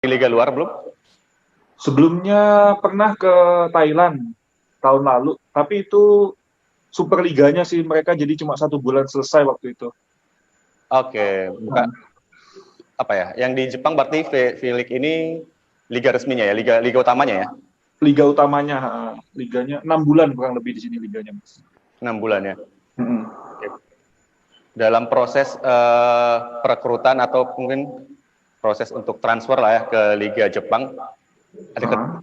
di liga luar belum? Sebelumnya pernah ke Thailand tahun lalu, tapi itu Superliganya sih mereka jadi cuma 1 bulan selesai waktu itu. Oke, bukan Nah, apa ya? Yang di Jepang berarti V-League ini liga resminya ya, liga liga utamanya ya, liga utamanya, liganya 6 bulan kurang lebih di sini liganya, Mas. 6 bulan ya. Mm-mm. Oke. Dalam proses perekrutan atau mungkin proses untuk transfer lah ya ke Liga Jepang, ada Ah,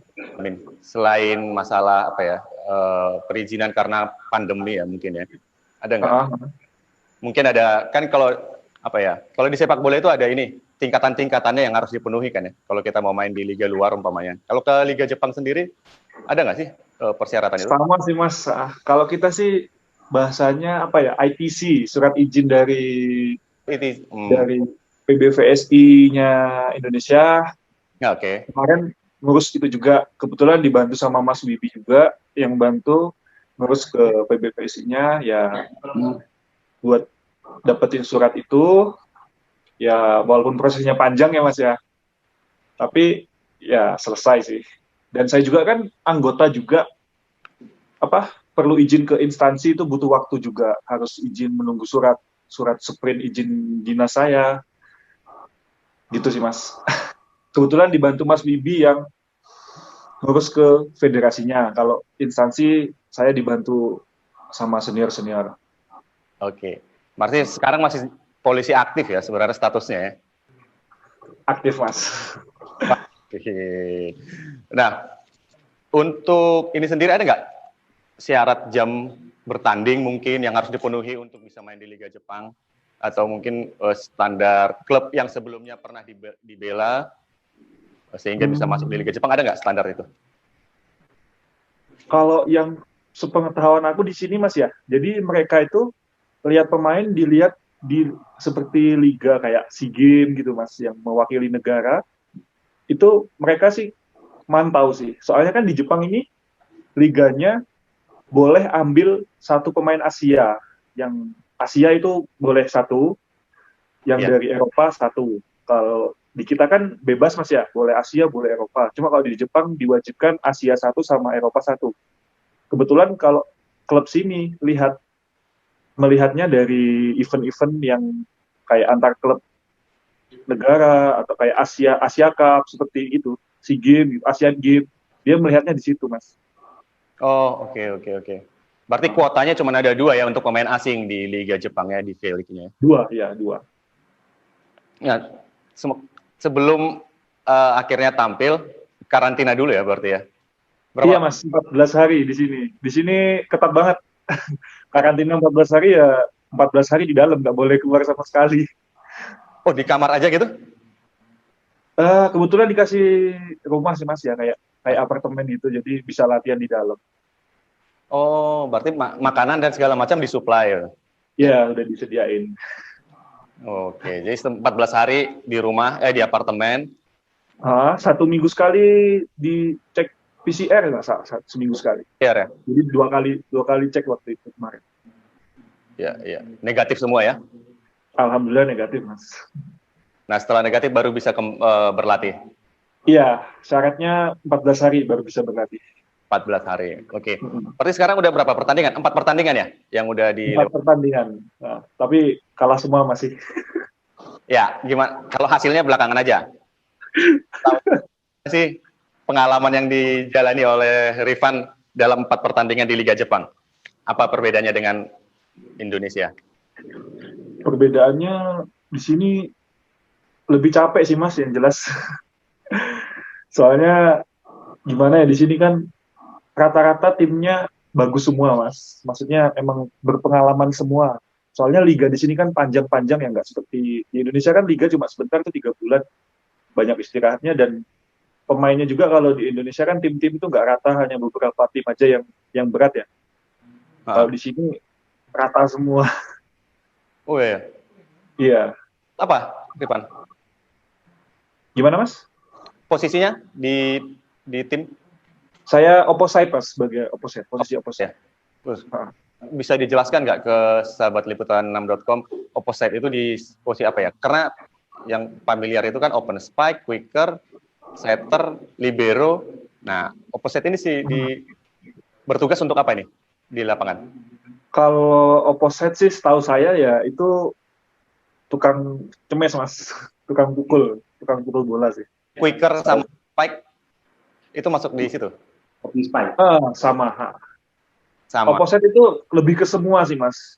selain masalah apa ya, perizinan karena pandemi ya mungkin ya, ada nggak? ah. Mungkin ada kan kalau apa ya, kalau di sepak bola itu ada ini tingkatan-tingkatannya yang harus dipenuhi kan ya. Kalau kita mau main di liga luar umpamanya. Kalau ke Liga Jepang sendiri ada nggak sih persyaratan itu? Sama sih Mas. Kalau kita sih bahasanya apa ya? ITC, surat izin Itu, dari PBVSI-nya Indonesia. ya, oke. Kemarin ngurus itu juga, kebetulan dibantu sama Mas Wibi juga yang bantu ngurus ke PBVSI-nya ya, buat dapetin surat itu. Ya walaupun prosesnya panjang ya Mas ya, tapi ya selesai sih. Dan saya juga kan anggota juga, apa, perlu izin ke instansi itu butuh waktu juga, harus izin menunggu surat surat sprint izin dinas saya, gitu sih Mas. Kebetulan dibantu Mas Bibi yang ngurus ke federasinya, kalau instansi saya dibantu sama senior-senior. Oke. Berarti sekarang masih polisi aktif ya sebenarnya statusnya ya. Aktif Mas. Oke. Nah, untuk ini sendiri ada nggak syarat jam bertanding mungkin yang harus dipenuhi untuk bisa main di Liga Jepang? Atau mungkin standar klub yang sebelumnya pernah dibela sehingga bisa masuk di Liga Jepang, ada nggak standar itu? Kalau yang sepengetahuan aku di sini Mas ya, jadi mereka itu lihat pemain dilihat di seperti liga kayak SEA Games gitu Mas, yang mewakili negara, itu mereka sih mantau sih. Soalnya kan di Jepang ini liganya boleh ambil satu pemain Asia. Yang Asia itu boleh satu, yang Iya. dari Eropa satu. Kalau di kita kan bebas Mas ya, boleh Asia, boleh Eropa. Cuma kalau di Jepang diwajibkan Asia satu sama Eropa satu. Kebetulan kalau klub sini melihatnya dari event-event yang kayak antar klub negara atau kayak Asia Asia Cup seperti itu, SEA Games, Asian Games, dia melihatnya di situ Mas. Oh, oke, oke, oke. Berarti kuotanya cuma ada 2 ya untuk pemain asing di Liga Jepang ya, di V-League-nya. Dua ya, dua. Ya, sebelum akhirnya tampil, karantina dulu ya berarti ya? Iya Berapa? Mas, 14 hari di sini. Di sini ketat banget. Karantina 14 hari ya, 14 hari di dalam, nggak boleh keluar sama sekali. Oh, di kamar aja gitu? Kebetulan dikasih rumah sih Mas ya, kayak kayak apartemen gitu, jadi bisa latihan di dalam. Oh, berarti makanan dan segala macam disuplai ya? Ya, udah disediain. Oke, jadi 14 hari di rumah, di apartemen. 1 minggu sekali dicek PCR nggak, seminggu sekali. Ya, ya? Jadi dua kali cek waktu itu kemarin. Ya, ya. Negatif semua ya? Alhamdulillah negatif Mas. Nah, setelah negatif baru bisa berlatih? Iya, syaratnya 14 hari baru bisa berlatih. 14 hari, oke. Mm-mm. Berarti sekarang udah berapa pertandingan? 4 pertandingan ya? Yang udah 4 dilewati? pertandingan. Nah, tapi kalah semua masih. Ya, gimana? Kalau hasilnya belakangan aja. Tahu sih pengalaman yang dijalani oleh Rifan dalam 4 pertandingan di Liga Jepang? Apa perbedaannya dengan Indonesia? Perbedaannya di sini lebih capek sih Mas, yang jelas. Soalnya gimana ya, di sini kan rata-rata timnya bagus semua Mas. Maksudnya emang berpengalaman semua. Soalnya liga di sini kan panjang-panjang ya, nggak seperti di Indonesia kan liga cuma sebentar tuh 3 bulan, banyak istirahatnya. Dan pemainnya juga kalau di Indonesia kan tim-tim itu nggak rata, hanya beberapa tim aja yang berat ya. Kalau Ah. di sini rata semua. Oh iya. Iya. Apa, Rifan? Gimana Mas? Posisinya di tim? Saya opposite Mas, sebagai opposite, Oh, posisi opposite. ya. Terus Ah. bisa dijelaskan nggak ke sahabat liputan6.com opposite itu di posisi apa ya? Karena yang familiar itu kan open spike, quicker, setter, libero. Nah, opposite ini sih bertugas untuk apa ini di lapangan? Kalau opposite sih setahu saya ya itu tukang cemes mas, tukang pukul bola sih. Quicker sama spike itu masuk di situ? Sama. Sama. Opposite itu lebih ke semua sih mas.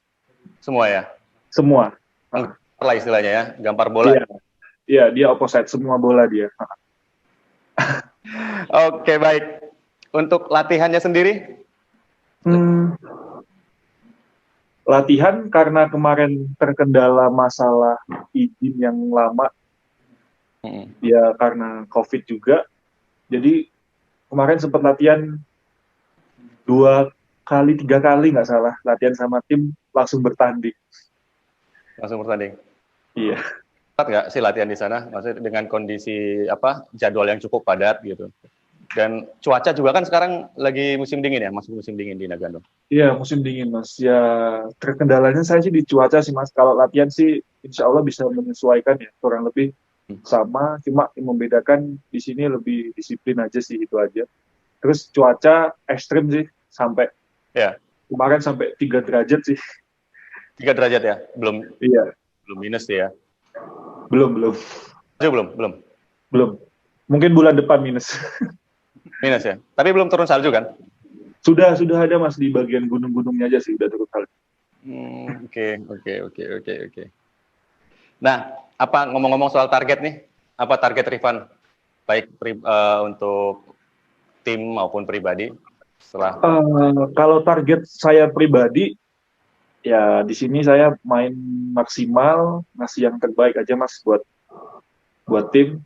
Semua ya? Semua. Lah istilahnya ya, gampar bola. Iya, dia opposite, semua bola dia. Oke, baik. Untuk latihannya sendiri? Latihan karena kemarin terkendala masalah izin yang lama, ya karena COVID juga. Jadi kemarin sempat latihan 3 kali nggak salah, latihan sama tim langsung bertanding. Langsung bertanding? Iya. Cepat nggak sih latihan di sana? Maksudnya dengan kondisi jadwal yang cukup padat gitu. Dan cuaca juga kan sekarang lagi musim dingin ya, masuk musim dingin di Nagano. Iya, musim dingin mas. Ya terkendalanya saya sih di cuaca sih mas. Kalau latihan sih insya Allah bisa menyesuaikan ya, kurang lebih sama. Cuma yang membedakan di sini lebih disiplin aja sih, itu aja. Terus cuaca ekstrim sih, sampai kemarin sampai 3 derajat sih. 3 derajat ya? Belum minus sih ya? Belum. Mungkin bulan depan minus. Minus ya? Tapi belum turun salju kan? Sudah ada mas, di bagian gunung-gunungnya aja sih udah turun salju. Oke. Nah, ngomong-ngomong soal target nih, apa target Rifan? Baik untuk tim maupun pribadi setelah kalau target saya pribadi ya di sini saya main maksimal, ngasih yang terbaik aja mas buat tim.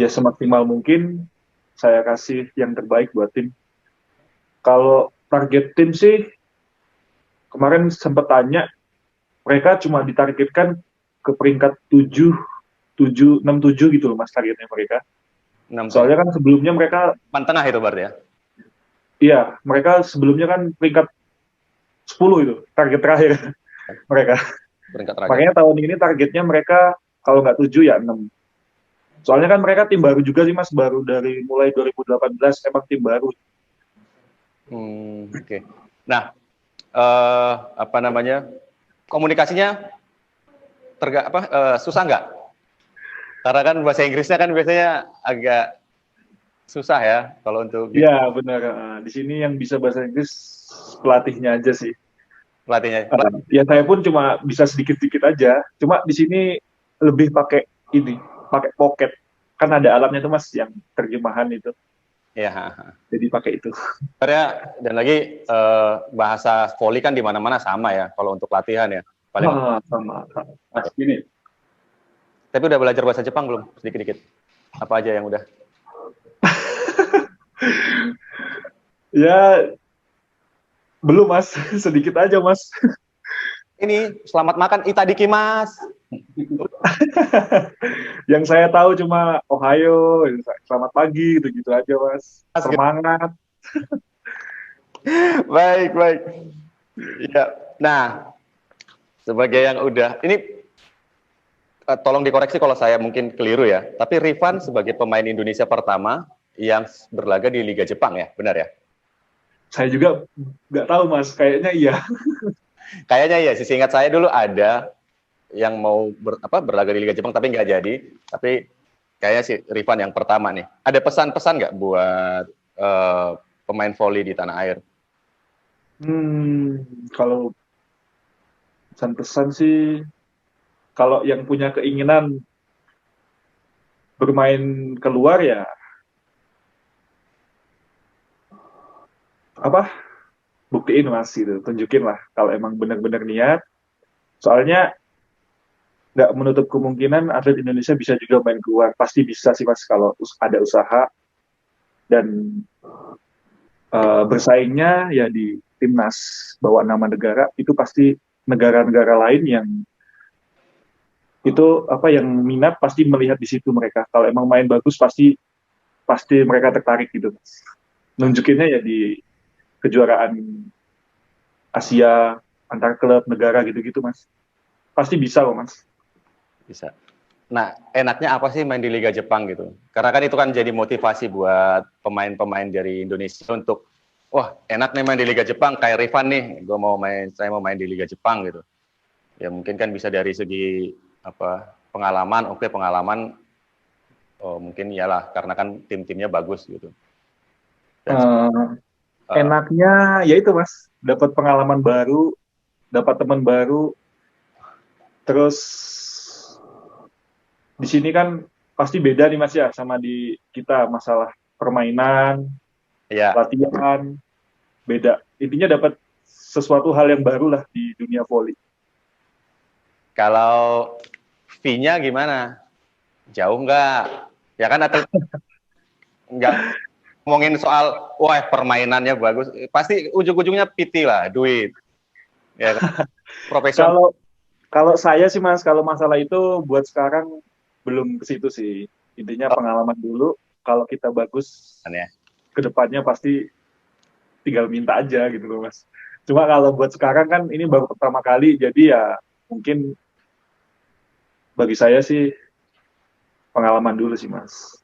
Ya semaksimal mungkin saya kasih yang terbaik buat tim. Kalau target tim sih kemarin sempat tanya, mereka cuma ditargetkan ke peringkat 6, 7 gitu loh mas targetnya mereka. 6, soalnya kan sebelumnya mereka tengah itu berarti ya? Iya, mereka sebelumnya kan peringkat 10 itu target terakhir mereka. Makanya tahun ini targetnya mereka kalau nggak 7 ya 6. Soalnya kan mereka tim baru juga sih mas, baru dari mulai 2018 emang tim baru. Oke. Nah, komunikasinya susah nggak? Karena kan bahasa Inggrisnya kan biasanya agak susah ya kalau untuk. Iya benar. Di sini yang bisa bahasa Inggris pelatihnya aja sih. Pelatihnya. Ya saya pun cuma bisa sedikit-sedikit aja. Cuma di sini lebih pakai pocket. Kan ada alatnya tuh mas yang terjemahan itu. Iya. Jadi pakai itu. Dan lagi bahasa volley kan di mana-mana sama ya kalau untuk latihan ya. Sama. Mas gini. Tapi udah belajar bahasa Jepang belum? Sedikit-sedikit. Apa aja yang udah? Ya belum mas, sedikit aja mas. Ini selamat makan itadakimasu. Yang saya tahu cuma Ohio, selamat pagi, gitu-gitu aja mas. Semangat. Baik. Ya. Nah, sebagai yang udah ini tolong dikoreksi kalau saya mungkin keliru ya. Tapi Rifan sebagai pemain Indonesia pertama yang berlaga di Liga Jepang ya, benar ya? Saya juga nggak tahu mas, kayaknya iya. Kayaknya iya, sih ingat saya dulu ada yang mau berlaga di Liga Jepang tapi nggak jadi. Tapi kayaknya si Rifan yang pertama nih. Ada pesan-pesan nggak buat pemain volley di tanah air? Kalau pesan-pesan sih, kalau yang punya keinginan bermain keluar ya buktiin mas gitu, tunjukin lah kalau emang benar-benar niat. Soalnya nggak menutup kemungkinan atlet Indonesia bisa juga main keluar, pasti bisa sih mas kalau ada usaha dan bersaingnya ya di timnas bawa nama negara, itu pasti negara-negara lain yang itu yang minat pasti melihat di situ mereka. Kalau emang main bagus pasti mereka tertarik gitu. Nunjukinnya ya di kejuaraan Asia antar klub negara gitu-gitu mas. Pasti bisa kok mas. Bisa. Nah, enaknya apa sih main di Liga Jepang gitu? Karena kan itu kan jadi motivasi buat pemain-pemain dari Indonesia untuk, wah enak nih main di Liga Jepang, kayak Rifan nih, saya mau main di Liga Jepang gitu. Ya mungkin kan bisa dari segi apa pengalaman, oke pengalaman, oh mungkin iyalah karena kan tim-timnya bagus gitu. Dan Eh, enaknya ya itu Mas, dapat pengalaman baru, dapat teman baru, terus di sini kan pasti beda nih Mas ya sama di kita masalah permainan, ya latihan, beda. Intinya dapat sesuatu hal yang baru lah di dunia volley. kalau fee-nya gimana? Jauh nggak? Ya kan atlet nggak ngomongin soal wah permainannya bagus, pasti ujung-ujungnya PT lah, duit. Ya kan? Profesional. Kalau kalau saya sih Mas, kalau masalah itu buat sekarang belum ke situ sih. Intinya Oh, pengalaman dulu, kalau kita bagus ya. ke depannya pasti tinggal minta aja gitu loh Mas. Cuma kalau buat sekarang kan ini baru pertama kali, jadi ya mungkin bagi saya sih pengalaman dulu sih Mas.